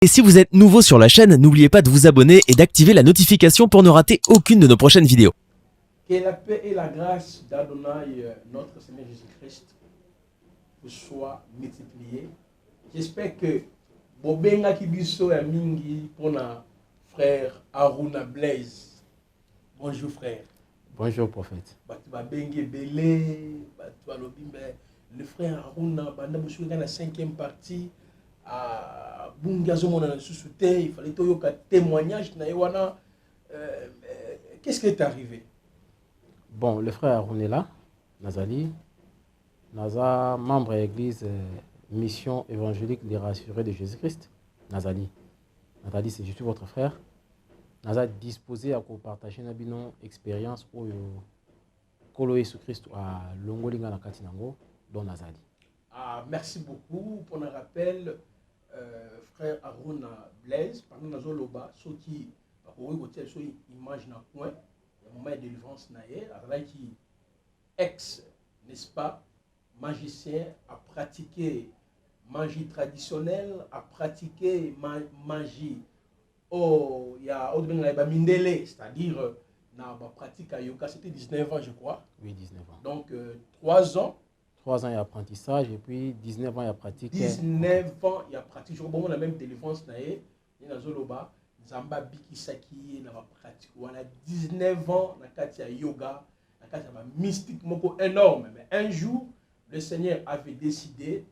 Et si vous êtes nouveau sur la chaîne, n'oubliez pas de vous abonner et d'activer la notification pour ne rater aucune de nos prochaines vidéos. Que la paix et la grâce d'Adonai, notre Seigneur Jésus-Christ, vous soient multipliées. J'espère que Bobenga Kibiso et Mingi pour notre frère Aruna Blaise. Bonjour frère. Bonjour prophète. Le frère Aruna, la cinquième partie. Il fallait un témoignage. Qu'est-ce qui est arrivé? Bon, le frère Aruna est là, Nazali, Naza, membre de l'église Mission évangélique des rassurés de Jésus-Christ, Nazali. Nazali, c'est je suis votre frère. Naza disposé à partager une expérience où Kolo Jésus-Christ a longolinga na katinango, dont Nazali. Merci beaucoup pour le rappel. Frère Aruna Blaise, pendant notre loba, ceux qui ont une image dans le coin, il y a un moment de délivrance, qui ex, n'est-ce pas, magicien, a pratiqué magie traditionnelle, a pratiqué magie. Oh, il y a autre mindele, c'est-à-dire, na pratique à yoga, c'était 19 ans, je crois. Oui, 19 ans. Donc, 3 ans. 3 ans, il y a apprentissage et puis 19 ans, il y a pratique. 19 ans, il y a pratique. Je crois que la même délivrance, il y a Zoloba, Zamba Bikisaki, il y a pratique. On a 19 ans, il y a yoga, il y a mystique énorme. Mais un jour, le Seigneur avait décidé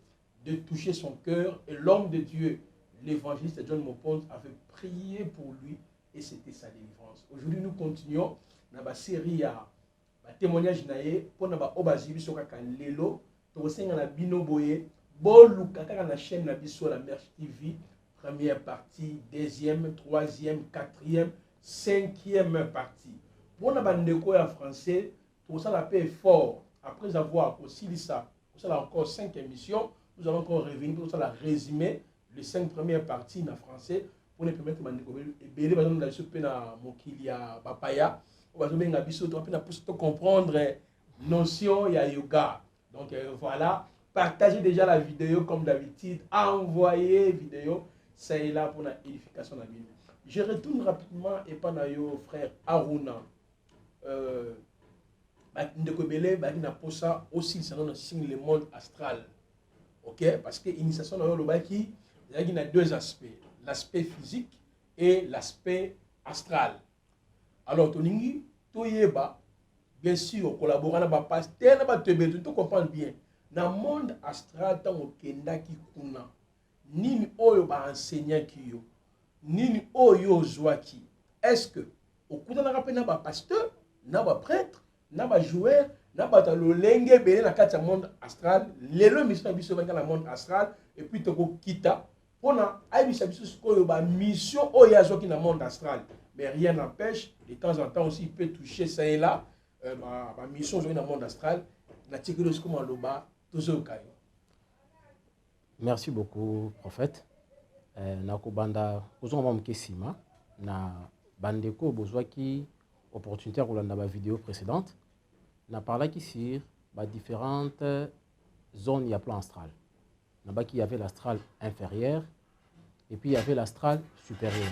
de toucher son cœur et l'homme de Dieu, l'évangéliste John Mopont, avait prié pour lui et c'était sa délivrance. Aujourd'hui, nous continuons dans la série à témoignage pour na obazibi sur lelo to senga na bino boye boluka kaka na chaîne na biso la Merch TV, première partie, deuxième, troisième, quatrième, cinquième partie. Pour na bandeko ya français, pour ça la paix est fort. Après avoir aussi dit ça, pour ça encore 5 émissions, nous allons encore revenir pour ça la résumer les 5 premières parties en français pour nous permettre bandeko belé bazon na biso pe na mokili ya bapaya. On va comprendre notion il y a yoga. Donc voilà, partagez déjà la vidéo comme d'habitude, envoyez vidéo, c'est là pour l'édification de la Bible. Je retourne rapidement et pas yo frère Aruna. Aussi ça donne signe le monde astral. OK, parce que l'initiation il y a deux aspects, l'aspect physique et l'aspect astral. Alors, Toningi, Toyeba, bien sûr, collaborant avec le pasteur, tu comprends bien. Dans le monde astral, tant au Kenda qui kuna, ni oyo ba enseignant qui yo, ni oyo zoaki. Est-ce que au coup d'un rappel na ba pasteur, na ba prêtre, na ba joueur, na ba lolenge belé na kati monde astral, lelo mission biso dans le monde astral et puis toko kita, pona aibisa biso ko ba mission oyo azoki na monde astral. Mais rien n'empêche, de temps en temps aussi, il peut toucher ça et là. Ma mission dans le monde astral, merci beaucoup, prophète. Nakobanda, ozomba mkesima na bandeko bozwa ki opportunité pour la vidéo précédente. Na parlé qui sur différentes zones à plan astral. Là-bas il y avait l'astral inférieur et puis il y avait l'astral supérieur.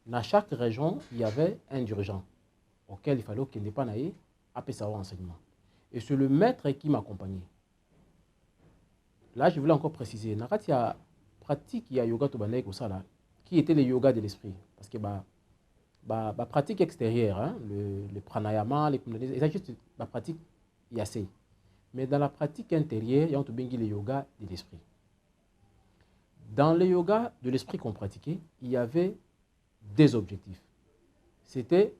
Dans chaque région, il y avait un dirigeant auquel il fallait qu'il n'ait pas naïe à sa enseignement. Et c'est le maître qui m'accompagnait. Là, je voulais encore préciser, dans la pratique, il y a yoga qui était le yoga de l'esprit. Parce que la pratique extérieure, hein, le pranayama, c'est juste la pratique yasei. Mais dans la pratique intérieure, il y a le yoga de l'esprit. Dans le yoga de l'esprit qu'on pratiquait, il y avait des objectifs. C'était,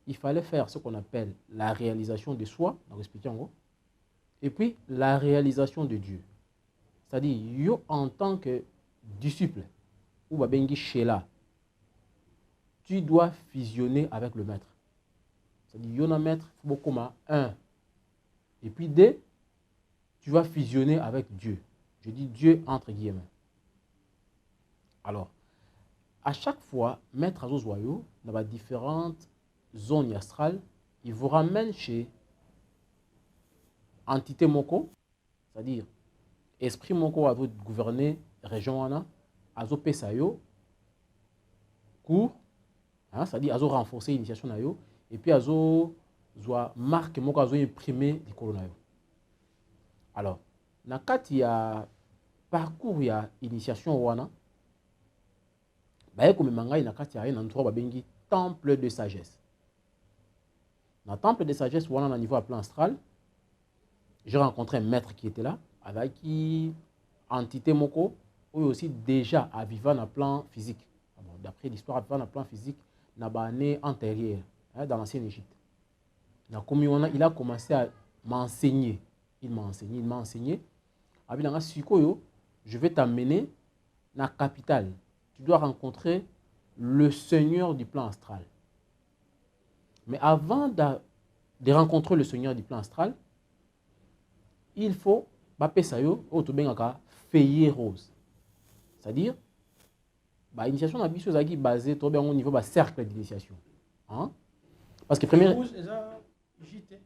il fallait faire ce qu'on appelle la réalisation de soi, dans l'expliquer en gros, et puis la réalisation de Dieu. C'est-à-dire, yo en tant que disciple, ou babengi shela, tu dois fusionner avec le maître. C'est-à-dire, yo na maître, fubokoma 1. Et puis 2, tu vas fusionner avec Dieu. Je dis Dieu entre guillemets. Alors, à chaque fois, maître Azozwayo, dans différentes zones astrales, il vous ramène chez entité moko, c'est-à-dire esprit moko à vous gouverner région wana, azo pesa yo cours, hein, c'est-à-dire azo renforcer l'initiation na yo et puis azo zoa marque moko azo imprimer likolo na yo. Alors, na kati ya parcours ya initiation wana, baye komema ngai na kati ya un endroit babengi temple de sagesse. Dans le temple de sagesse, voilà, à niveau à plan astral, j'ai rencontré un maître qui était là, avec qui entité moko, ou aussi déjà à vivre dans le plan physique. D'après l'histoire, à vivre dans le plan physique, dans l'année antérieure, hein, dans l'ancienne Égypte. Il a commencé à m'enseigner. Il m'a enseigné. Je vais t'amener dans la capitale. Tu dois rencontrer le Seigneur du plan astral. Mais avant de rencontrer le Seigneur du plan astral, il faut feuillet rose. C'est-à-dire, l'initiation est basée au niveau du cercle d'initiation. Hein? Parce que premier. JT.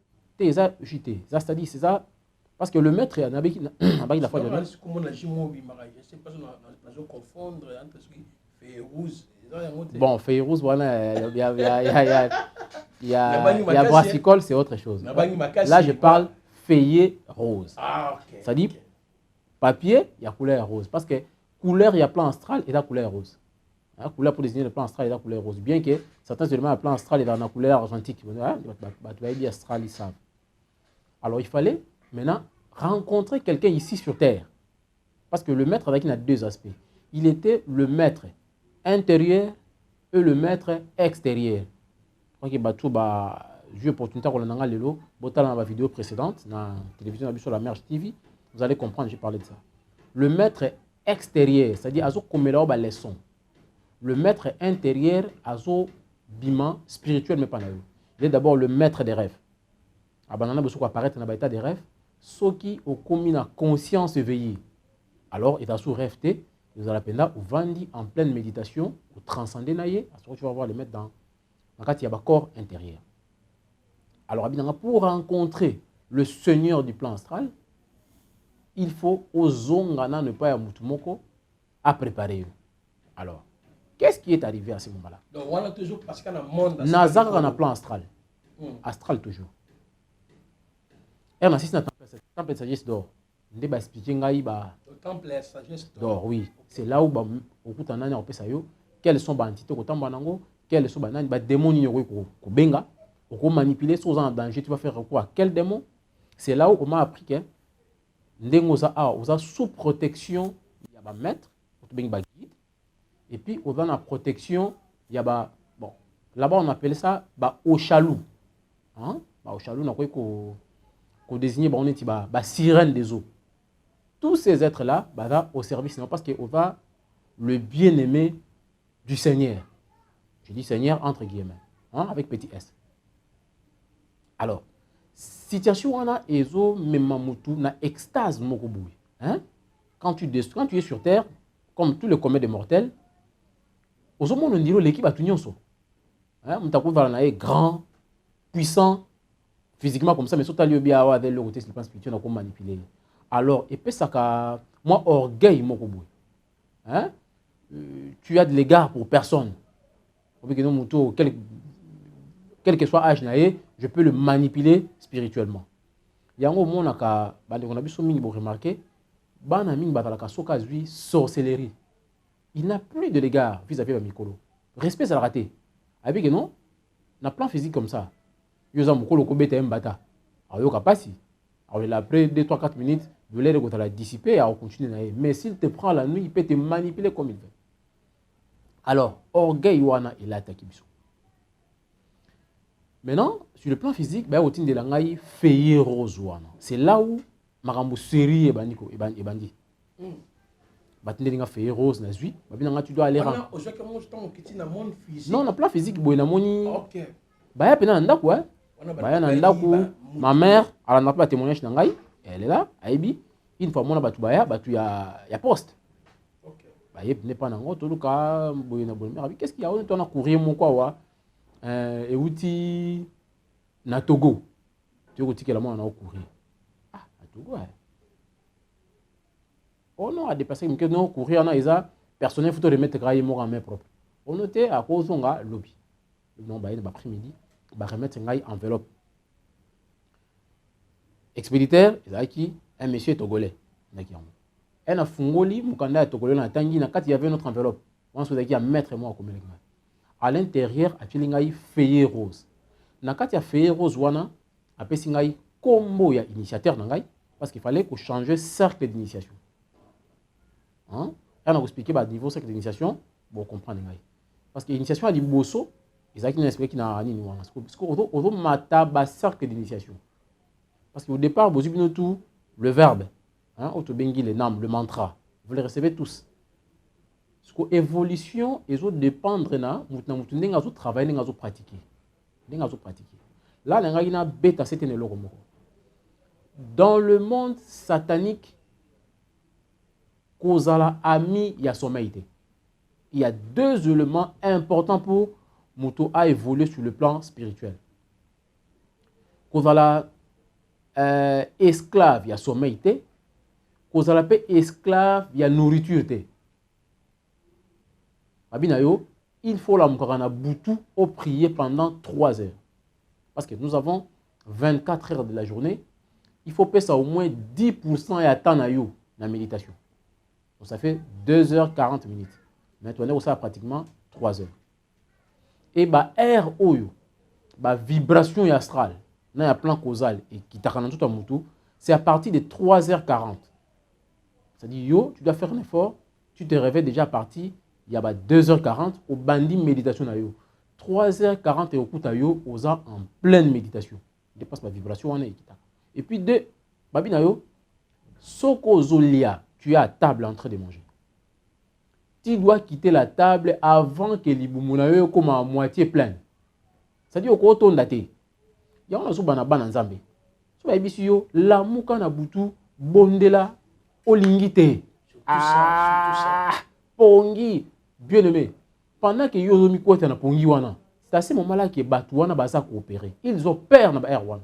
C'est-à-dire, c'est ça. Parce que le maître, il a fois de. Comment la jimobi, je sais pas si on va confondre entre feuillet rose. Bon, feuillet rose, voilà, il y a brassicole, c'est autre chose. Là, je parle feuillet rose. Ah, ok. C'est-à-dire, papier, il y a couleur rose. Parce que couleur, il y a plan astral et la couleur rose. La couleur pour désigner le plan astral et la couleur rose. Bien que certains éléments, le plan astral est dans la couleur argentique. Astral, ils savent. Alors, il fallait maintenant rencontrer quelqu'un ici sur Terre. Parce que le maître avec il a deux aspects. Il était le maître intérieur et le maître extérieur. Je crois que j'ai eu l'opportunité de dans la vidéo précédente, dans la télévision sur la Merge TV, vous allez comprendre, j'ai parlé de ça. Le maître extérieur, c'est-à-dire azo komela ba leçon. Le maître intérieur azo bima spirituel mais pas na yo. Il est d'abord le maître des rêves. Abanana beso ko apparaître dans l'état des rêves, ceux qui ont commis la conscience éveillée. Alors, il est sous rêve té, vous allez apprendre ou vandi en pleine méditation, ou transcender naïe, à ce que tu vas voir les mettre dans le corps intérieur. Alors, pour rencontrer le Seigneur du plan astral, il faut aux zongana ne pas y avoir à préparer. Alors, qu'est-ce qui est arrivé à ce moment-là? Donc, on a toujours parce qu'on a un monde. Nazar dans le plan astral. Astral toujours. Et on assiste à temple de sagesse d'or. On va expliquer le temple de sagesse d'or. Oui, c'est là où on quelles sont les entités quels sont les démons qui benga, on manipuler, si on est en danger, tu vas faire quoi? Quel démon? C'est là où on m'a appris que on a sous protection, il y a un maître, guide, et puis on a la protection, il y a bon, là-bas on appelle ça au chalou. Hein? Au chalou, on a qu'on désigne sirène des eaux. Tous ces êtres-là au service, non, parce qu'on va le bien-aimé du Seigneur. Je dis Seigneur entre guillemets, hein, avec petit s. Alors, situation on a ezo memamutu na extase mokoboui. Hein? Quand tu es sur terre, comme tous les comètes des mortels, au moment où l'équipe a tout nyonso. Hein? On est grand, puissant, physiquement comme ça, mais surtout bien avec le côté spirituel, on a manipuler. Alors, et puis ça moi orgueil mokoboui. Hein? Tu as de l'égard pour personne. Quel que soit âge, je peux le manipuler spirituellement. Il y a un moment où on a remarqué sorcellerie. Il n'a plus de l'égard vis-à-vis de Mikolo. Respect, ça l'a raté. Avec non, on a plan physique comme ça. Il y a un Mikolo qui est un bata. Alors, après 2-3-4 minutes, de l'air de la dissiper et continuer. Mais s'il te prend la nuit, il peut te manipuler comme il veut. Alors, orgueil wana il a takibiso. Maintenant, sur le plan physique, feuillet rose wana. C'est là où marambo série et bandi. Feuillet rose na zui, tu dois aller rendre. Non, le plan physique OK. Baya pena ndako hein. Baya na ndako, ma mère, elle n'a pas témoignage nangai, elle est là, aibi. Une fois mona batu ya poste. N'est pas dans tout le cas, qu'est-ce qu'il y a? On a couru mon quoi et outil na Togo. Tu veux que la main on a couru. Ah, à Togo. On a dépassé que non courir on a personnel faut remettre graille en main propre. On notait à cause on a lobby. Non bah il après-midi, bah remettre une enveloppe. Expéditeur, qui un monsieur togolais. Elle a fungoli, mon candidat togolais na tangi na il y avait notre enveloppe. On se dit à mettre moi comme à l'intérieur, il y a une feuille rose. Na il y a feuille rose wana, après il y a combo ya initiateur nangai parce qu'il fallait qu'on change cercle d'initiation. Hein? On a expliqué le niveau cercle d'initiation, bon comprendre parce que l'initiation a dit bosso, ils ont expliqué qu'il n'a rien parce que on mata ba cercle d'initiation. Parce qu'au départ, vous avez tout le verbe, hein, les noms, le mantra, vous les recevez tous. Parce que l'évolution, ils vont dépendre de travailler, de pratiquer. Là, il y a bêta, c'est un logo. Dans le monde satanique, Kozala ami, il y a sommeil. Il y a deux éléments importants pour Muto à évoluer sur le plan spirituel. Kozala esclave, il y a sommeil. Kozala pe esclave, il y a nourriture. Il faut la moukarana boutou au prier pendant 3 heures. Parce que nous avons 24 heures de la journée. Il faut payer ça au moins 10% et attendre la méditation. Donc ça fait 2h40. Maintenant, ça pratiquement 3 heures. Et bah air oyo, bah vibration astrale, dans un plan causal et qui t'a tout à moutou, c'est à partir de 3h40. C'est-à-dire yo, tu dois faire un effort, tu te réveilles déjà à partir il y a 2h40 au bandi méditation na yo. 3h40 et au coup yo aux en pleine méditation. Dépasse ma vibration on est et puis deux babi na yo soko zolia, tu es à table en train de manger. Tu dois quitter la table avant que l'iboumu na yo comme à moitié plein. C'est-à-dire au ton daté. Ya on a so bana bana nzambe. So ba bisu yo la muka na butu bondela olingite. Ah, pongi bien aimé. Pendant que yo zomi kweta na pongi wana, c'est à ce moment-là que batu wana baza coopérer. Ils opèrent na ba air wana.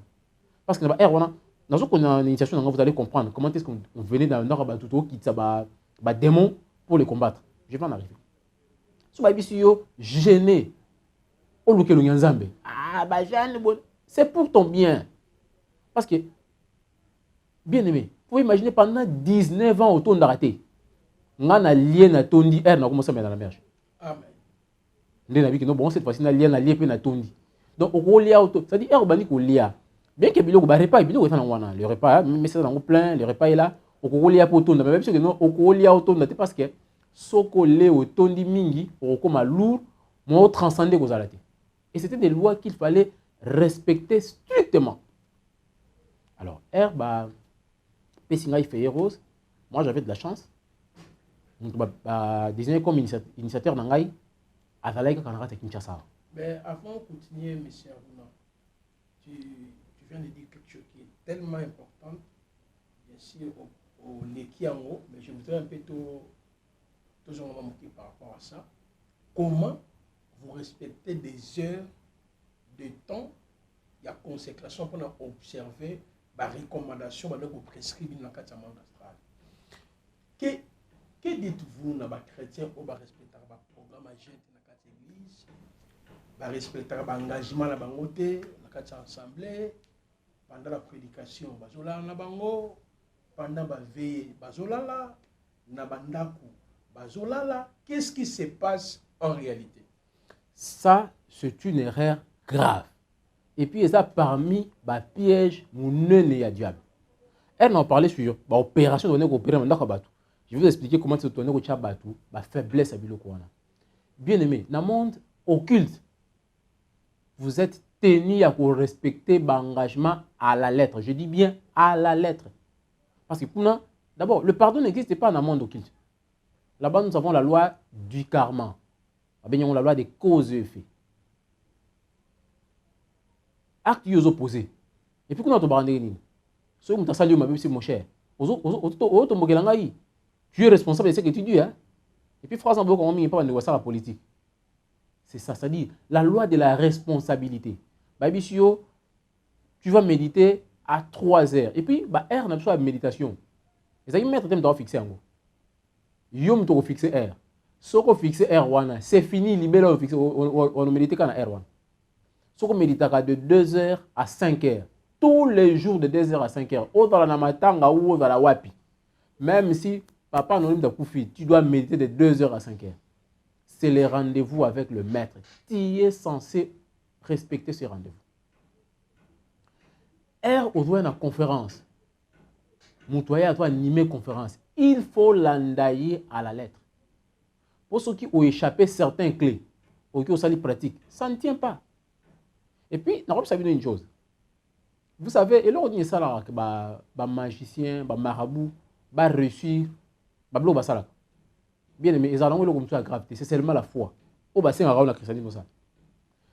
Parce que na ba air wana, dans une initiation vous allez comprendre comment est-ce qu'on venait dans nord batu to qui ça ba démon pour les combattre. Je vais en arriver. So ba bisu yo gêné. Olukelo nyanzambe. Ah ba jeune bon. C'est pour ton bien. Parce que, bien aimé, vous pouvez imaginer pendant 19 ans autour d'arrêter. On a lié na tondi, on a commencé à mettre dans la mer. Amen. Bon, cette fois-ci, on a lié na tondi. Donc, on a auto. C'est-à-dire, on a lié. Bien que le repas, le repas, mais c'est dans plein, le repas est là. On a lié pour tondi. Même si on a lié auto, parce que, soko le au tondi mingi, on a lourd, on transcendé aux arrêtés. Et c'était des lois qu'il fallait respecter strictement. Alors, Herba, Pessinga, il fait rose. Moi, j'avais de la chance. Désigné comme initiateur d'Angaï, à Valaïka Kanara Kinshasa. Mais avant de continuer, M. Aruna, tu viens de dire quelque chose qui est tellement important, bien sûr, au Lekiango, mais je voudrais un peu toujours manquer par rapport à ça. Comment vous respectez des heures de temps, il y a consécration pour observer les recommandations que vous prescrivez dans le cadre de astral. Que dites-vous dans les chrétiens pour respecter le programme dans l'église, respecter l'engagement dans l'assemblée, pendant la prédication, pendant la veille, qu'est-ce qui se passe en réalité? Ça, c'est une erreur grave. Et puis, ça parmi les pièges, mon nez à diable. Elle en parlait sur l'opération de l'opération. Je vais vous expliquer comment se tourner au Tchabatou, la faiblesse à Bilokouana. Bien aimé, dans le monde occulte, vous êtes tenu à respecter l'engagement à la lettre. Je dis bien à la lettre. Parce que, d'abord, le pardon n'existe pas dans le monde occulte. Là-bas, nous avons la loi du karma. Nous avons la loi des causes et effets. Actes opposés. Et puis, quand on a dit, mon cher, tu es responsable de ce que tu dis. Hein? Et puis, France, on ne pas négocier la politique. C'est ça, c'est-à-dire la loi de la responsabilité. Tu vas méditer à 3 heures. Et puis, R n'a pas de méditation. Et ça, il met un thème fixé en gros. Il faut fixer R. Ce qu'on fixe R1, c'est fini, libéré, on ne médite qu'à R1. Ce qu'on médite de 2h à 5h. Tous les jours de 2h à 5h. Ou dans la matanga ou dans la wapi. Même si papa n'a pas de tu dois méditer de 2h à 5h. C'est le rendez-vous avec le maître. Tu es censé respecter ce rendez-vous. R au doigt une conférence. Moutoya doit animer une conférence. Il faut l'endailler à la lettre. Pour ceux qui ont échappé certaines clés, ou qui ont sali pratique, ça ne tient pas. Et puis, on va savoir une chose. Vous savez, et là, on dit ça là, que les magiciens, les marabouts, va réussir, bablo basala. Bien aimé, ils allont comme ça la gravité, c'est seulement la foi. Au bassin à la christianisme ça.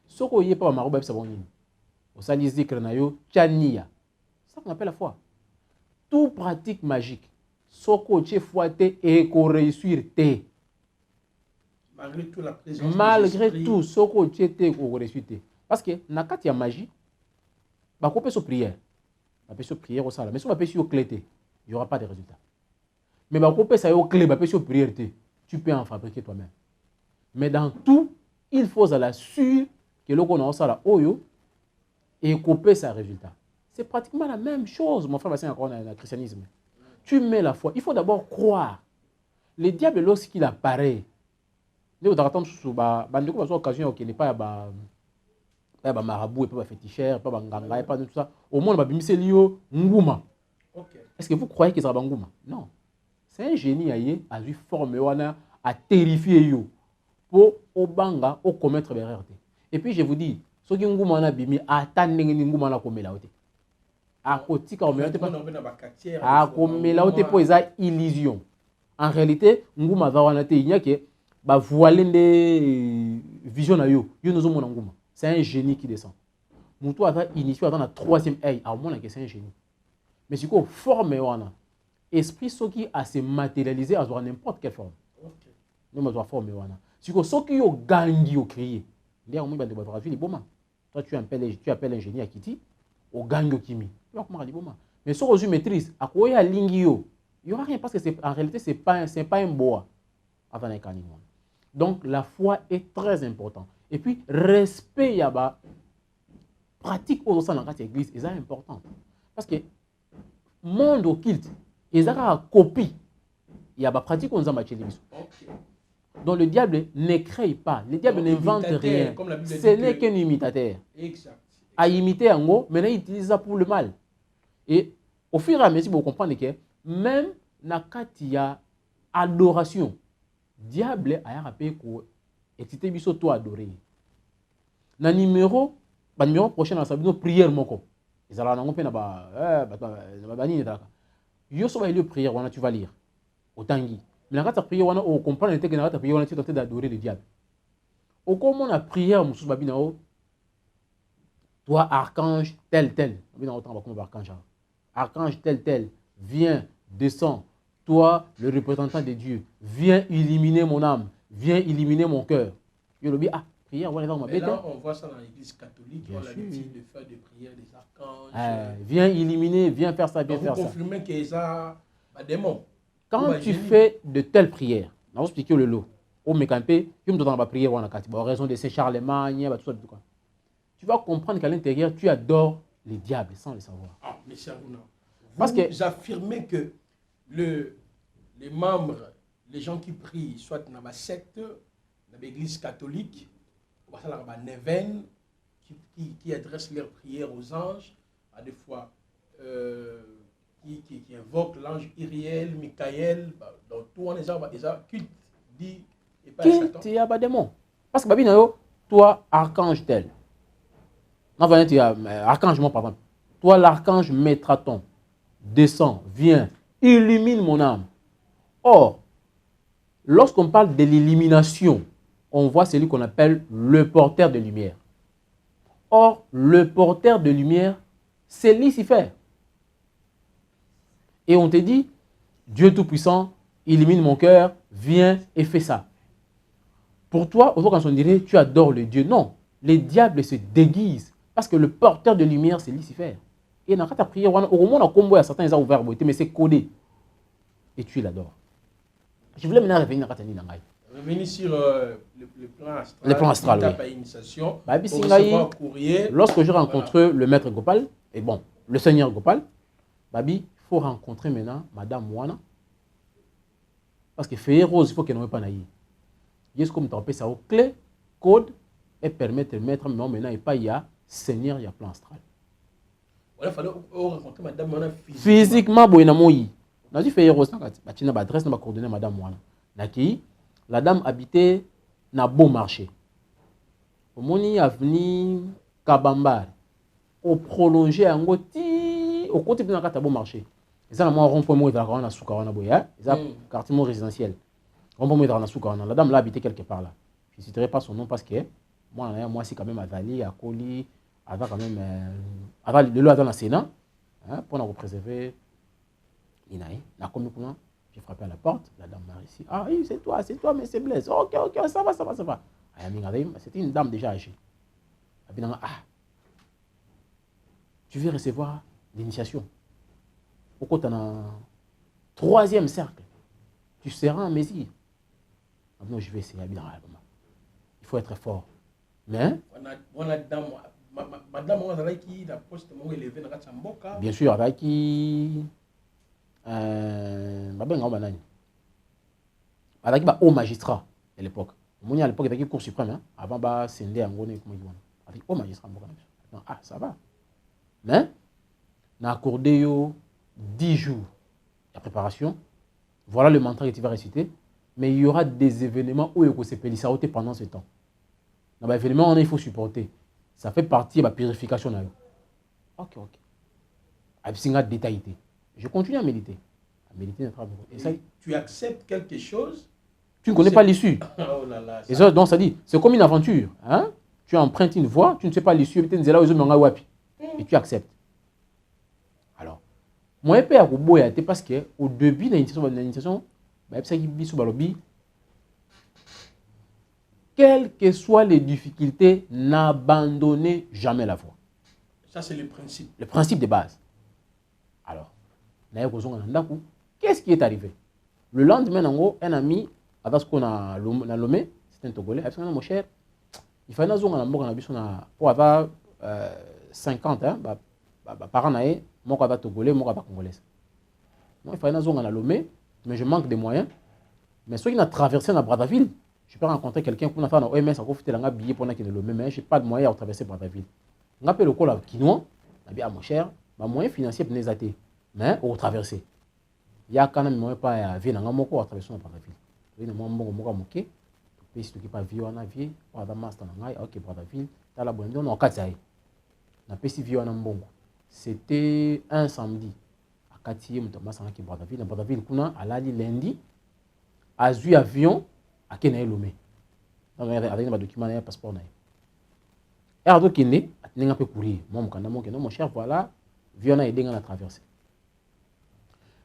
Ce qu'on y est pas marabout, c'est bon. Au sali zikr na yo chania. Ça qu'on appelle la foi. Tout pratique magique, ce qu'on tient fouetté et qu'on réussir té. Malgré tout la présence. Malgré tout, ce qu'on tient té qu'on réussir té. Parce que na kat ya magie, bah qu'on peut se prière, on peut se prier au sala, mais si on peut se cléter, il n'y aura pas de résultat. Mais bah qu'on peut ça au clé, bah peut se prière té. Tu peux en fabriquer toi-même. Mais dans tout, il faut à la sûre que l'on a ça oyo et couper sa résultat. C'est pratiquement la même chose, mon frère, c'est encore dans le christianisme. Tu mets la foi. Il faut d'abord croire. Le diable, lorsqu'il apparaît, il faut attendre sur occasion qu'il n'est pas marabout, pas féticheur, pas nganga, pas tout ça. Au moins, on va lio nguma. Est-ce que vous croyez qu'il sera nguma? Non. C'est un génie a eu formé à terrifier you pour au banga au commettre des erreurs. Et puis je vous dis, ceux qui nguma na bimi attendent nguma na komela ote. A kotika omela pas. A komela ote pour eza illusion. En réalité, nguma va wana te inya ke ba voiler des vision na yo. Yo nous mona nguma. C'est un génie qui descend. Moutou a initié dans la troisième œil. À moins que c'est un génie. Mais si qu'on forme wana. Esprit ce qui a se matérialisé à n'importe quelle forme. Nous avons formé wana. Si qu'on ce qui au gangi au crier. D'ailleurs moi de votre vie bon. Toi tu appelles ingénieur Kitty au gangi au kimi. Tu vas comment bon. Mais ce que je maîtrise à quoi ya lingio. Il y aura rien parce que c'est en réalité c'est pas un bois avant un canine. Donc la foi est très importante. Et puis respect yaba pratique au sein de l'église est important parce que monde occulte ils ont une copie. Il y a des pratiques qu'on a marché. Donc le diable ne crée pas. Le diable n'invente rien. Ce n'est qu'un imitateur. Exact. À imiter en gros, maintenant il utilise ça pour le mal. Et au fur et à mesure, vous comprenez que même dans il y a adoration, le diable a rappelé que excité biso to adorer. Dans le numéro prochain, dans sa prière moko. Ils allaient na ba yo so va lire prière, tu vas lire. Autangi. Mais quand tu prière, on comprend que tu as prière, tu es en train d'adorer le diable. Au comment la prière, Moussous Babinao, toi, archange tel, archange tel, viens, descends. Toi, le représentant de Dieu, viens illuminer mon âme, viens illuminer mon cœur. Yo le prière, on voit ça dans l'église catholique, on a l'habitude de faire des prières des archanges. Viens illuminer, viens faire ça, viens faire ça. Vous confirmez qu'il y a des démons. Quand tu fais de telles prières, on va expliquer le lot. Au mécampé, tu me donnes la prière en raison de Saint-Charlemagne, tout ça. Tu vas comprendre qu'à l'intérieur, tu adores les diables sans le savoir. Ah, mais c'est vous affirmez que les membres, les gens qui prient, soit dans la secte, dans l'église catholique, Neven, qui adressent leurs prières aux anges, à des fois qui invoquent l'ange Iriel, Michael, dans tout on les a culte dit et pas Satan. Il y a pas de démons. Parce que toi archange tel. Non, tu as archange moi par exemple. Toi l'archange Métraton, descends, viens, illumine mon âme. Or, lorsqu'on parle de l'illumination, on voit celui qu'on appelle le porteur de lumière. Or, le porteur de lumière, c'est Lucifer. Et on te dit, Dieu Tout-Puissant, illumine mon cœur, viens et fais ça. Pour toi, quand on dirait, tu adores le Dieu. Non, les diables se déguisent parce que le porteur de lumière, c'est Lucifer. Et dans ta prière, au moment où certains ont ouvert, mais c'est codé. Et tu l'adores. Je voulais maintenant revenir à Katani Nangai. Revenir sur le plan astral. Le plan astral, oui. Par initiation. Bah, Pour recevoir courrier. Lorsque je rencontre le maître Gopal, et bon, le seigneur Gopal, Babi, il faut rencontrer maintenant Madame Wana. Parce que Feye Rose, il faut qu'elle n'ait pas naïe. Est-ce que tu as ça au clé, code, et permettre de mettre maintenant, et pas il y a seigneur, il y a plan astral. Il fallait rencontrer Madame Wana physiquement. Bon, il y a moi. Dans une Feye Rose, tu as une adresse, tu as coordonné Madame Wana. La dame habitait dans Beau Marché. Au moni avenue Kabambar. Au prolongé en goti au côté de la Beau Marché. Et ça, moi, rond-point, moi, il va y Soukawana Boya. C'est un quartier résidentiel. Rond-point, moi, il va y Soukawana. La dame là habitait quelque part là. Je ne citerai pas son nom parce que moi, c'est quand même à Vali, à Koli, avant quand même. Avant le lot dans la Sénat, pour nous préserver. Inaï, la commune. J'ai frappé à la porte, la dame m'a ici. Ah oui, c'est toi, mais c'est Blaise. Ok, ça va. C'était une dame déjà âgée. Tu veux recevoir l'initiation. Pourquoi tu as un 3e cercle? Tu seras en Messie. Non, je vais essayer. Il faut être fort. Mais Madame, on a qui la poste élevée dans Chamboka. Bien sûr, avec qui avec haut magistrat à l'époque. Moi, à l'époque, il y avait Cour suprême. Avant, c'était un gros avec haut magistrat. Ah, ça va. Mais, on a accordé 10 jours de préparation. Voilà le mantra que tu vas réciter. Mais il y aura des événements où il faut se pélissaroter pendant ce temps. Dans les événements, il faut supporter. Ça fait partie de la purification. Ok. Avec une détaillé. Je continue à méditer. Tu acceptes quelque chose. Tu ne connais pas l'issue. Oh là là, et ça, donc ça dit, c'est comme une aventure. Hein? Tu empruntes une voie, tu ne sais pas l'issue, et tu acceptes. Alors, moi, je peux parce qu'au début de l'initiation, quelles que soient les difficultés, n'abandonnez jamais la voie. Ça, c'est le principe. Le principe de base. Alors, qu'est-ce qui est arrivé? Le lendemain, un ami, avec ce qu'on a nommé, c'est un Togolais, il a dit, mon cher, il fallait pour avoir 50 ans, parents, moi, je suis Togolais, moi, je suis Congolais. Il fallait nommé, mais je manque de moyens. Mais ceux qui ont traversé dans Brazzaville, je peux rencontrer quelqu'un qui a fait un OMS, qui a fait un billet pour qu'il le mais je n'ai pas de moyens à traverser Brazzaville. On appelle le col Kinois, il a dit, mon cher, mon moyen financier est athée. Mais on traverser. Il y a quand même pas à vivre dans un à traverser par la ville. Il y a un bon moqué. Tu peux pas vivre en avion, ou à master en aïe, ok, par la ville. Tu as la bonne on a 4 ans. On a pu vivre en bon. C'était un samedi. À Katié, on a master en Brazzaville. Dans Brazzaville, on a allé lundi. À Zui avion, à Kenaï Lomé. Donc, il y a un document, un passeport. Et à d'autres qui n'est, il y a un peu courir. Mon cher, voilà, viens à aider à traverser.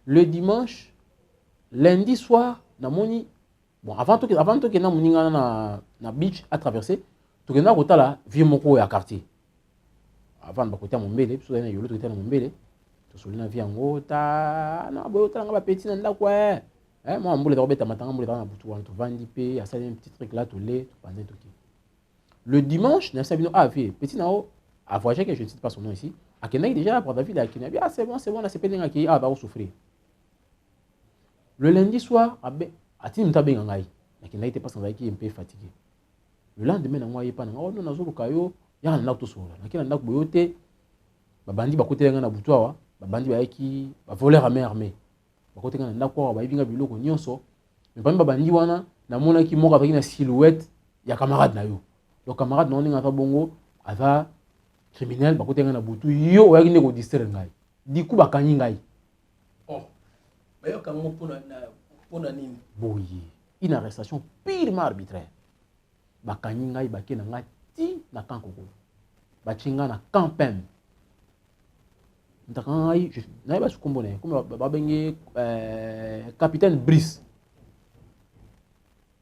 Le dimanche, lundi soir, bon, avant que nous na beach à traverser, tu as côté là, vieux moko à quartier. Avant de côté mon bébé, parce que y a l'autre côté mon bébé, tu souligne vie en haut, ta na boyo ta nga petit na quoi. Moi on boule de robeta matin, on boule dans butu on tu vendre p, à ça un petit truc là tout lait, tu pendant tout. Le dimanche, na sabino a fait petit na haut, à voyager que je ne cite pas son nom ici. À Kenai déjà pour David à Kenai. Ah c'est bon, là c'est pas dingue qui va souffrir. Le lundi soir, à Timta Bengangai, il n'était pas sans un peu fatigué. Le lendemain, on n'a pas de oh non, il y a un autre soir. Il y a un autre boyote, bandi bakote na butwa, bandi baiki, voleur à main armée. Bakote na ndako, ba ibinga biloko nyonso. Mais pas bandi wana, na mona ki moka avec une silhouette, il y a camarade na yo. Le camarade non ngata bongo, ava criminel bakote na butu yo oyaki ne ko distraire ngai. Di ku bakanyi ngai. Mais une arrestation purement arbitraire. Bakani ngai bake na ngati na kankoko. Bachinga na campem. Ndakangai je na ba sukombone comme babenge capitaine Brice.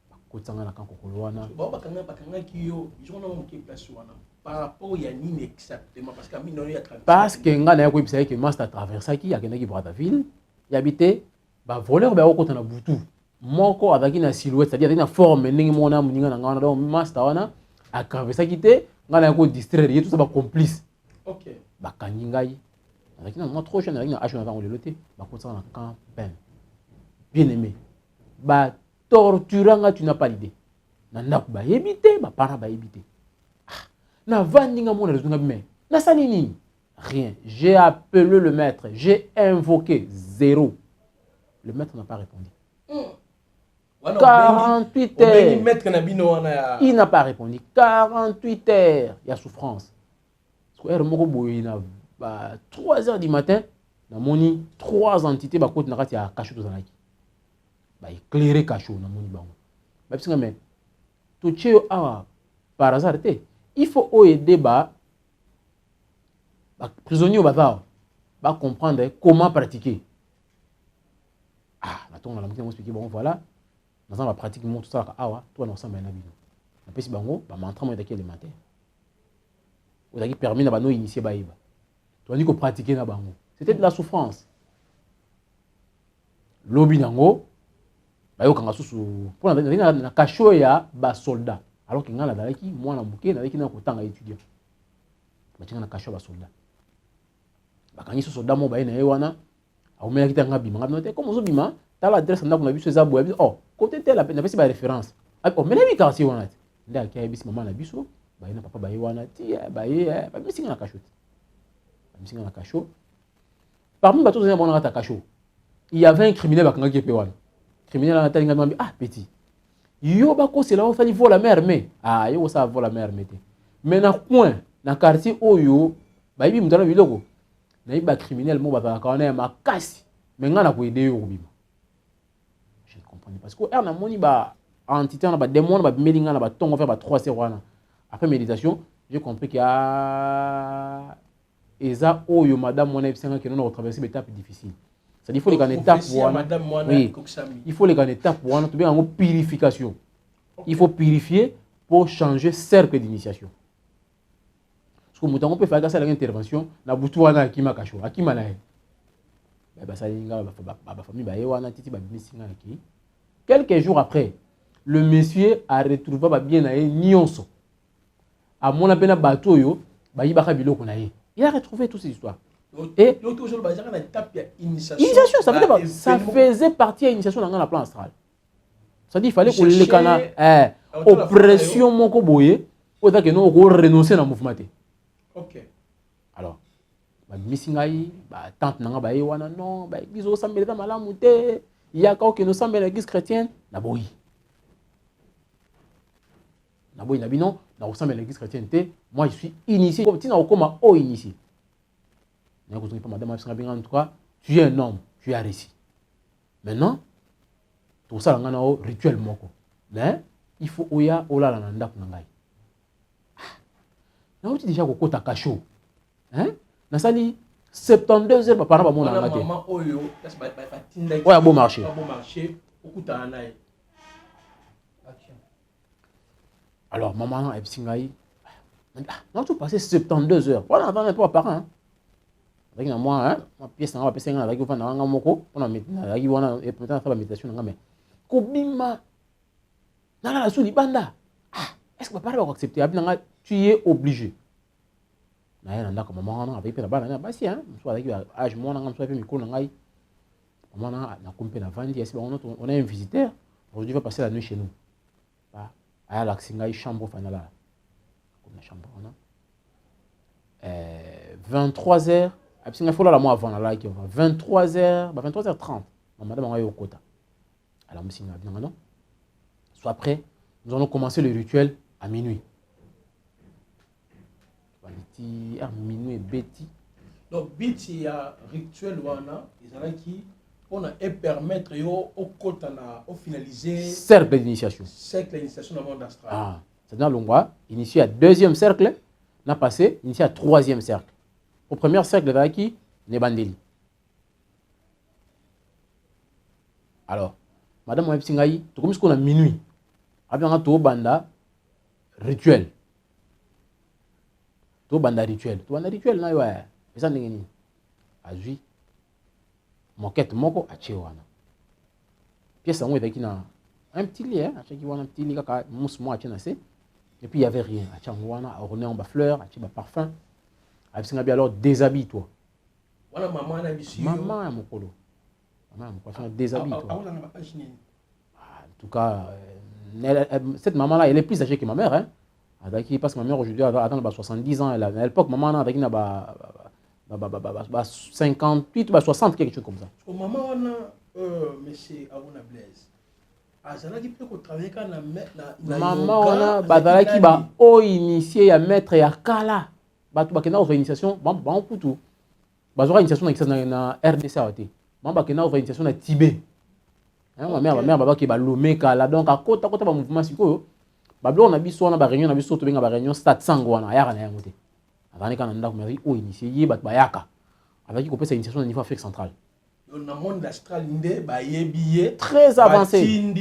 Bakotsanga na kankoko wana. Bakanga kiyo, ils ont non qui place wana. Par rapport à Yanine exactement parce qu'à minori a traversé. Parce que nga na ko que master traverser qui a kenaki Brazzaville. Il habitait, voleur, il y a un butu. moko avec une silhouette, c'est-à-dire une forme ndenge mona muninga na ngana donc master wana akavesaki te ngana ko distraire ye tout ça ba complice. OK. Ba kangi ngai. Avec une moi trop jeune avec une âge on va le loter, ba konsa na camp peine. Bien aimé. Ba torturanga tu n'as pas l'idée. Na ndako ba yebite, ba para ba yebite. Na vandinga mona rezunga bime. Na sali nini? Rien. J'ai appelé le maître, j'ai invoqué zéro. Le maître n'a pas répondu. 48 heures. Il n'a pas répondu. 48 heures. Il y a souffrance. 3 heures du matin, na moni 3 entités ba côté na kati ya cachot tozalaki. Ba éclairer cachot na moni bango. Ba bisinga mais to tcheo awa par hasard te. Il faut aider ba prisonniers ba comprendre comment pratiquer. Ah, attends, on a expliqué bon voilà. Dans la pratique tout ça awa, toi na samba na bino. Na pesi bango ba m'entraînement de quel matin. Vous avez permis na bano initier ba iba. Tu as dit que pratiquer na bango. C'était de la souffrance. Lobi nango ba yo kanga susu pour na kasho ya ba soldat. Alors que ngala dalaki moi na muke na leki na kotanga étudiant. Ba tinga na kasho ba soldat. Ba kangi so soldat mo ba ina wana. Au mena kitanga bima ngabino te comme zo bima, ta l'adresse na kuna biso za boya. Oh, côté tel na pesi ba référence. Oh, mena mi quartier wana. Nda ki ayebisi mama na biso, ba ina papa ba ye wana ti ba ye ba misinga na kasho. Misinga na kasho. Parmi bateaux de bon na kasho. Il y avait un criminel bakanga ki pewana. Criminel na talinga mambi ah petit. Yo ba ko c'est là on fait vol la mer mais ah yo ça vol la mer mais. Mais na coin na quartier oyo ba yibi mutala biloko. Na yiba criminel mo ba ka na makasi. Mais nga na ko aider yo bima. Je ne comprends pas parce que er na moni ba entité na ba démon ba melinga na ba tongo faire ba 3 wana. Après méditation, j'ai compris qu'il y a eza oyo madame mona ebisenga que nous avons traversé des étapes difficiles. C'est-à-dire il faut les gagner étapes oui. Il faut les gagner étapes pour tout bien en purification. Okay. Il faut purifier pour changer cercle d'initiation. Parce que mouton peut faire ça l'intervention na butu wana akima kasho akima na ba salinga ba famille ba wana titi ba bisinga ki. Quelques jours après, le monsieur a retrouvé ba bien na nyonso. À mon appel à bateau yo, ba yibaka biloko na ye. Il a retrouvé toutes ces histoires. Et initiation, ça veut dire ça faisait partie de l'initiation dans le plan astral. Ça dit il fallait que les cana oppression moko boye, au que nous renoncer dans le mouvement. OK. Alors, ba misingai, ba tante nanga ba yewana non, ba église o sambela malamu te, il y a quand que nous sommes l'église chrétienne, na boyi. Na boyi na bino, na ressemble à l'église chrétienne te, moi je suis initié, comme tu n'as aucun o initié. En tout cas, tu es un homme, tu as réussi. Maintenant, tout ça, c'est un rituel moko. Mais il faut oya ola la nanda kunangai. Na uti déjà ko ta kacho. Hein? Na sali 72 heures papa na ba mona ngate. Maman oyo, ba tinda. Ouais, bon marché. Bon marché, okuta nae. Alors maman a singai. On a tout passé 72 heures. Voilà, on n'a pas par an. Avec moi, hein, ma pièce na ba pesa nga avec ofana nga moko, on a maintenant avec wana et peut-être faire la méditation nga mais. Kobima. Na la sou libanda. Ah, est-ce que papa va accepter abinanga tu es obligé. Na ya ndako maman na avec pena bana na basi hein, so avec âge moi na ngam so pe micro na ngai. Maman na compé na vandi, on a un visiteur. Aujourd'hui va passer la nuit chez nous. Ah, à la singai chambre fanala. Comme la chambre on a 23h. Il faut la moi avant la like 23h, 23h30. Madame a eu au quota. Alors, non. Soit après, nous allons commencer le rituel à minuit. À minuit, Betty. Donc, Betty, il y a un rituel qui on a permettre au quota au finaliser. Cercle d'initiation. Cercle d'initiation dans le monde astral. Ah, c'est-à-dire l'ongwa, initié à deuxième cercle, n'a passé, initié à troisième cercle. Au premier cercle de qui Nebandeli. Alors, madame Websingaï, tout comme ce qu'on a minuit, avec un tout banda rituel. Tout banda rituel. Tout banda rituel, là, ouais. Et ça, n'est pas. Azui. Moquette moko a chewana. pièce en haut avec un petit lit, hein, à chaque fois un petit lit, kaka mousse moi à assez. Et puis il y avait rien. À chaque fois on a en bas fleurs, à chaque parfum. À chaque fois alors déshabille-toi. Voilà maman na bisu. Maman à mon colo. Maman à mon colo, déshabille-toi. En tout cas, cette maman-là, elle est plus âgée que ma mère, hein. Parce que ma mère aujourd'hui a 70 ans. À l'époque, maman a 58, 60, quelque chose comme ça. Maman, monsieur Aruna Blaise. Maman, on a badalaki ba o initié à maître et à kala. Batu bakena ouvre initiation, bon kutu. Bazora initiation na RDC até. Maman bakena ouvre initiation na Tibet. Hein, ma mère baba ki ba lomé kala donc à kota ba mouvement siko. Bablo na biso na ba réunion na biso to benga ba réunion stade sango na yaka na yangote. Avani kana ndako mari o initié yi bat bayaka. Avec qui sa initiation au niveau Afrique centrale. Dans le monde astral, très avancé,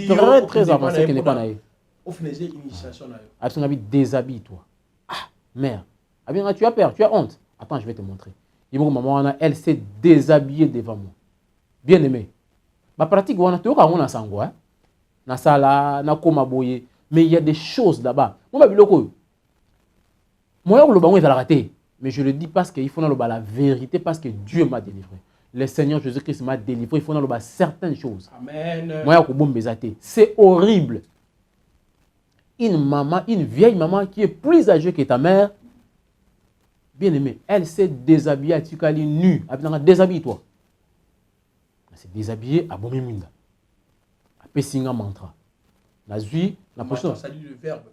très avancé qui n'est pas naïf. On faisait initiation. Absolument, déshabille-toi. Ah, mère. Ah bien, tu as peur, tu as honte. Attends, je vais te montrer. Et mon maman, elle s'est déshabillée devant moi. Bien aimé. Ma pratique, on a tout on a sango, hein. Na sala, na koma boye. Mais il y a des choses là-bas. Moi, je vais rater. Mais je le dis parce qu'il faut la vérité, parce que Dieu m'a délivré. Le Seigneur Jésus-Christ m'a délivré. Il faut dans certaines choses. Amen. C'est horrible. Une vieille maman qui est plus âgée que ta mère, bien aimée, elle s'est déshabillée, tu es nue. Déshabille-toi. Elle s'est déshabillée à Bomimunda. À Pessinga mantra. La zui, la position.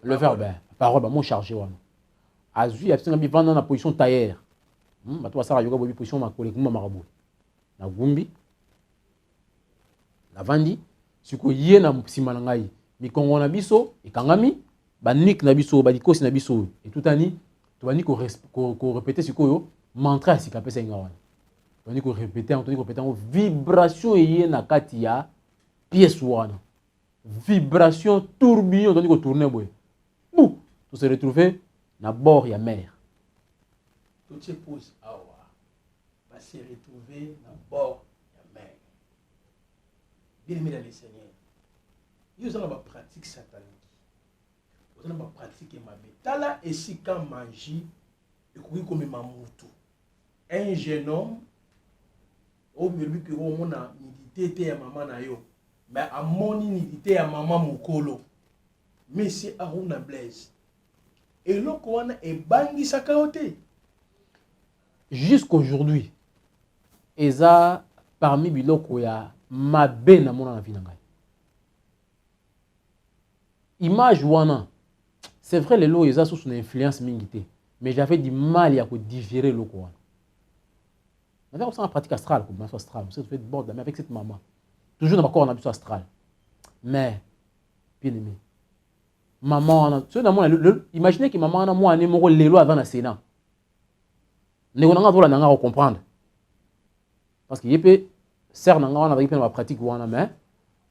Le verbe, la parole, mon chargé. A zui, elle s'est dans la position taillère. Toi, ça, yoga, position, ma collègue, ma marabout. Na gumbi na vandi siko yé na sima na ngai mikongo na biso ekangami banik na biso badikosi na biso et tout ani to bani ko répéter siko yo mantra sika pesa nga wana to bani ko répéter vibration yé na kati ya pièce wana vibration tourbillon to bani ko tourner boy bou to se retrouver na bord ya mer tout se pose va se retrouver dans le bord de la mer. Bien aimé dans le Seigneur. Ils ont une pratique satanique. Ils ont une pratique mabé. Tala et si quand magie, et comme mamoutou. Un jeune homme, au milieu que on a nidité à maman na yo, mais à mon nidité à maman mukolo. Mais c'est Aruna Blaise. Et là qu'on a et bangi sakaote. Jusqu'aujourd'hui. Eza parmi biloko ya mabe na mona na vie na ngai. Image wana, c'est vrai les lots eza sous son influence mingité, mais j'avais du mal à digérer loko wana. On avait aussi en pratique astrale comme astral, c'est fait bord mais avec cette maman. Toujours dans corps on a besoin astral. Mais bien aimé. Maman imaginez que maman na moi numéro lelo avant na Sénat. Ne on a nanga comprendre. Parce que yépe sert nanga on a la pratique wana mais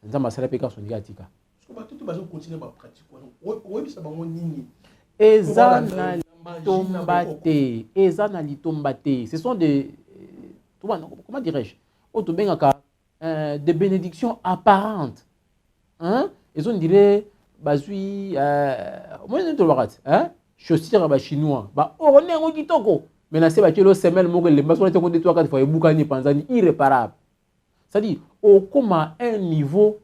nzamba sala peka son diatika. Parce que tout bazo continuer ba pratique wana. Oui ça bango nini. Eza na litombate. Ce sont des comment dirais-je? Auto bengaka des bénédictions apparentes. Hein? Ils ont dirait bazui moi ne te le rate, hein? Chaussures ba chinois. Ba on est en kitoko. Mais na se ba kilo semelle moko le maso te ko de 3 4 fois ebuka ni panzani irréparable. C'est-à-dire au comme à un niveau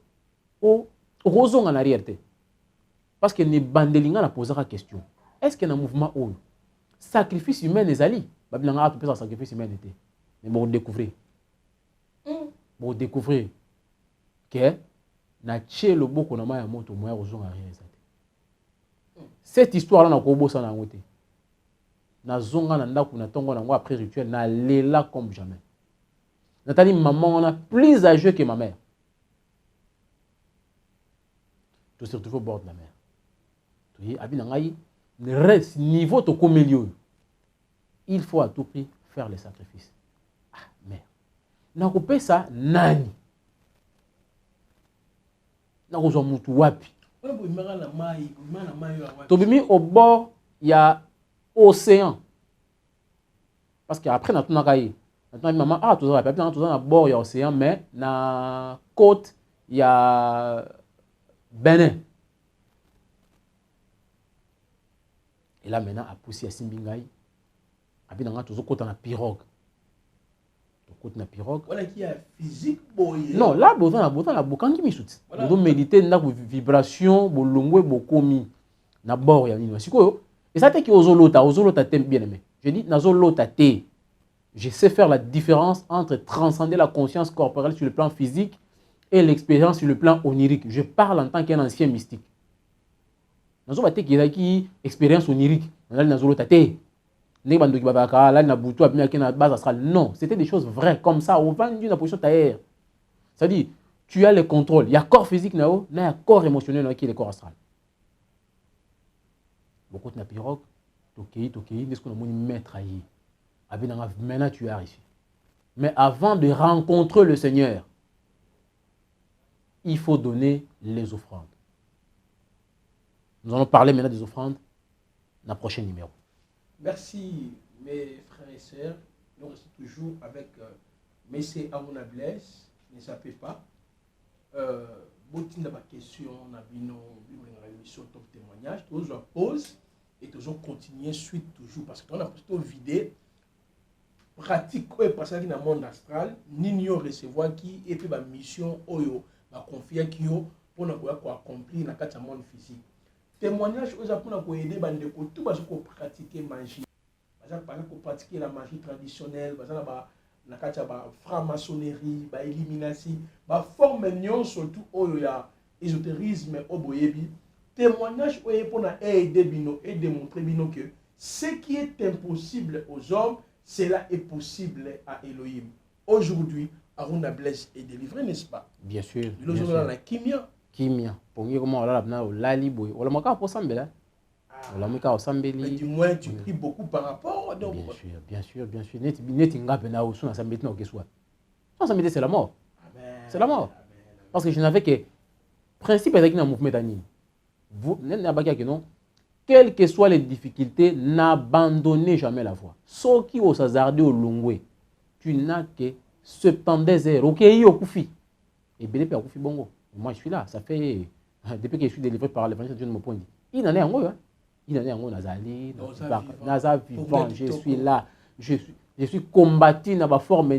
au rozon en arrière. Parce que ne bandelinga na poser la question. Est-ce qu'il y a un mouvement où sacrifice humain les alliés? Babilanga tout peut sacrifice humain était. Mais bon découvrir. Bon découvrir que na tchelo boko na maya moto moya rozon arrière. Cette histoire là na ko bossa na ngote. Na zonga na ndako na tongo na ngo après rituel na lela comme jamais. Nathalie maman on a plus âgée que ma mère. Tu se retrouves au bord de la mer. Tu dis abi nangai ne reste niveau to milieu. Il faut à tout prix faire les sacrifices. Ah mère. Na ko pesa nani? Na ko zo mutu wapi? Tobimi au bord il y a océan. Parce qu'après, maintenant, maman, tout ça, à bord, il y a océan, mais na côte, il y a Benin. Et là, maintenant, à pousser à Simbingaï, à Binanga, toujours côté na pirogue. Côté na pirogue. Voilà qui a physique, boy. Non, là, besoin la bokan qui m'écoute. Vous devez méditer, na vibration, bolongwe, bokomi, na bord, ya nini. Et ça, c'est que ozolota t'aime bien aimé. Je dis, nazolota te. Je sais faire la différence entre transcender la conscience corporelle sur le plan physique et l'expérience sur le plan onirique. Je parle en tant qu'un ancien mystique. Nazolota qui est qui expérience onirique. Nazolota te. Non, c'était des choses vraies comme ça. On va d'une position taillère. C'est-à-dire, tu as le contrôle. Il y a corps physique, il y a corps émotionnel qui est le corps astral. Beaucoup de pirogue, tokéi, n'est-ce qu'on a mis maître aïe. Maintenant, tu es ici. Mais avant de rencontrer le Seigneur, il faut donner les offrandes. Nous allons parler maintenant des offrandes dans le prochain numéro. Merci mes frères et sœurs. Nous restons toujours avec M. Aruna Blaise. Ne sapez pas. Botin ma question, on a vu une émission top témoignage. Toujours pause et toujours continuer suite toujours parce qu'on a plutôt vidé pratique quoi parce que dans le monde astral, ni recevoir qui et puis ma mission oyo, ma confiance qui yo pour nous accomplir dans le monde physique. Témoignage aux Japonais pour aider bande de tout parce qu'on pratiquer magie. Parce qu'on pratiquer la magie traditionnelle, parce qu'on a franc-maçonnerie, élimination, forme surtout où il y a ésotérisme au boyebi. Témoignage pour aider bino et démontrer bino que ce qui est impossible aux hommes, cela est possible à Elohim. Aujourd'hui, Aruna Blaise est délivré, n'est-ce pas? Bien sûr. Nous sommes dans la kimia. Kimia. Pour nous, comment on a lali boy. On l'a marqué pour Sambela. On l'a marqué au Sambeli. Mais du moins, tu pries beaucoup par rapport. Donc, bien sûr. Net ngapena au son Sambeli na okeswa. Sans Sambeli c'est la mort. C'est la mort. Parce que je n'avais que principe avec un mouvement d'anime. Vous n'avez pas que non. Quelles que soient les difficultés, n'abandonnez jamais la voie. Sauf qui au hasardé au longwe, tu n'as que 70 heures. Ok, il y a Koufi. Et Bénépi a Koufi Bongo. Moi, je suis là. Ça fait depuis que je suis délivré par l'évangile de Dieu de mon point de vue. Il en est en haut. Il en est en haut. Nazali, Naza vivant. Je suis là. Je suis combattu dans ma forme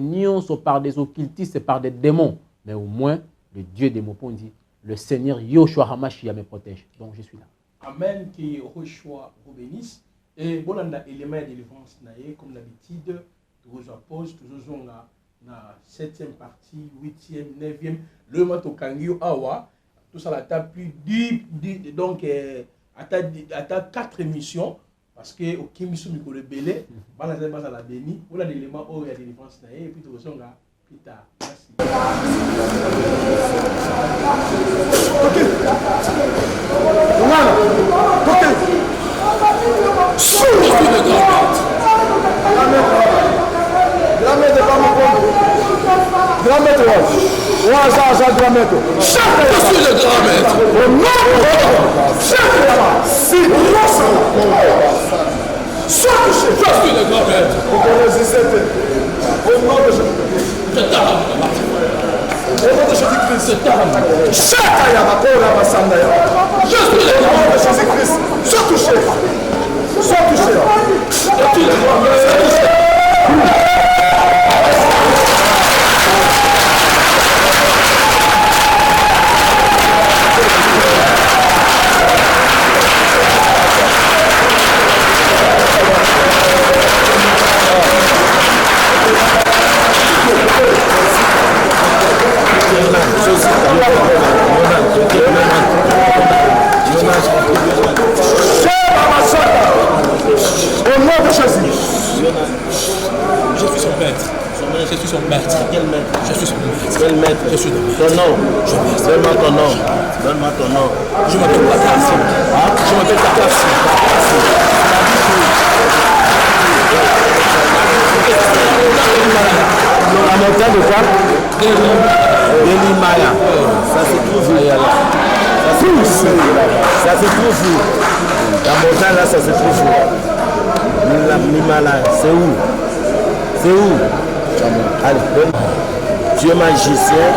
par des occultistes, par des démons. Mais au moins, le Dieu de mon point de vue, le Seigneur Yoshua Hamashia me protège. Donc, je suis là. Amen, que Yoshua vous bénisse. Et bon, on a élément de délivrance, comme d'habitude, toujours pause, toujours na 7e partie, 8e, 9e, le matin Kangio Awa, tout ça la table plus deep, donc à 4 émissions, parce que au Kimisou Miko le Belé, on a la béni, on a l'élément où il y a des défenses, et puis tout ça, plus tard. Merci. Grand maître, grand maître. Je suis le grand maître. Au nom je suis le grand maître. Au nom de Jésus-Christ. Au nom de Jésus-Christ. Je suis le grand maître de Jésus-Christ. Sois touché. Je suis le grand maître. Au nom de Jésus. Je suis son maître. Je suis son maître. Quel maître? Je suis son maître. Quel maître? Je suis ton maître. Ton nom. Donne-moi ton nom. Donne-moi ton nom. Je m'appelle Takassi. Je m'appelle Takassi. La montagne de quoi? Delimaya. Ça se trouve où? Ça se trouve où? La montagne là, ça se trouve où? La Mimala, c'est où? C'est où? Allez, Dieu magicien,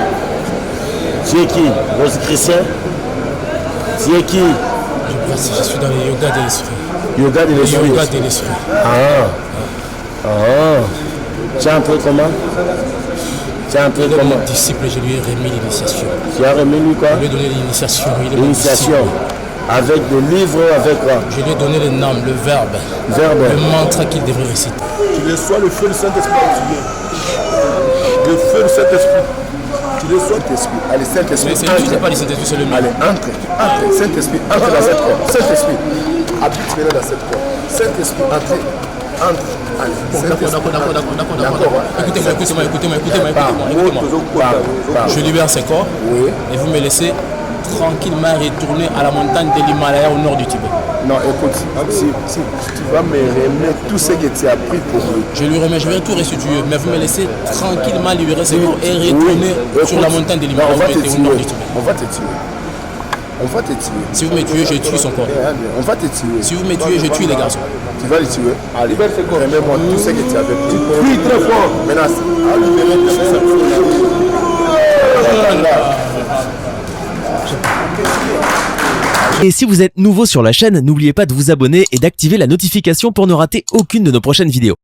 Tu es qui? Rose-Chrétien? Tu es qui? Je suis dans le yoga de l'esprit. Yoga de l'esprit. Yoga de l'esprit. Tu es entré comment? Tu es entré Il est comment? mon disciple, je lui ai remis l'initiation. Tu as remis lui quoi? Je lui ai donné l'initiation. Il est mon L'initiation. disciple. Avec des livres, avec quoi? Je lui ai donné le nom, le verbe, Verbe. le mantra qu'il devrait réciter. Tu reçois le feu du Saint-Esprit en Dieu. Le feu du Saint-Esprit. Tu reçois le Saint-Esprit. Allez, Saint-Esprit. Mais c'est lui qui n'est pas le Saint-Esprit, c'est le mien. Allez, entre. Saint-Esprit, entre dans cette corps. Saint-Esprit, habite maintenant dans cette corps. Saint-Esprit, entre. Entre. Allez, D'accord. Écoutez-moi. Je libère ce corps et vous me laissez tranquillement retourner à la montagne de l'Himalaya au nord du Tibet. Non, écoute, si tu vas me remettre tout ce que tu as pris pour lui. Je lui remets, je vais tout restituer, mais vous me laissez tranquillement libérer ce corps et retourner sur la montagne de l'Himalaya au nord du Tibet. On va te tuer. On va te tuer. Si vous me tuez, je tue son corps. On va te tuer. Si vous me tuez, je tue les garçons. Tu vas les tuer. Allez, remets-moi tout ce que tu avais pris. Oui, très fort. Menace. Et si vous êtes nouveau sur la chaîne, n'oubliez pas de vous abonner et d'activer la notification pour ne rater aucune de nos prochaines vidéos.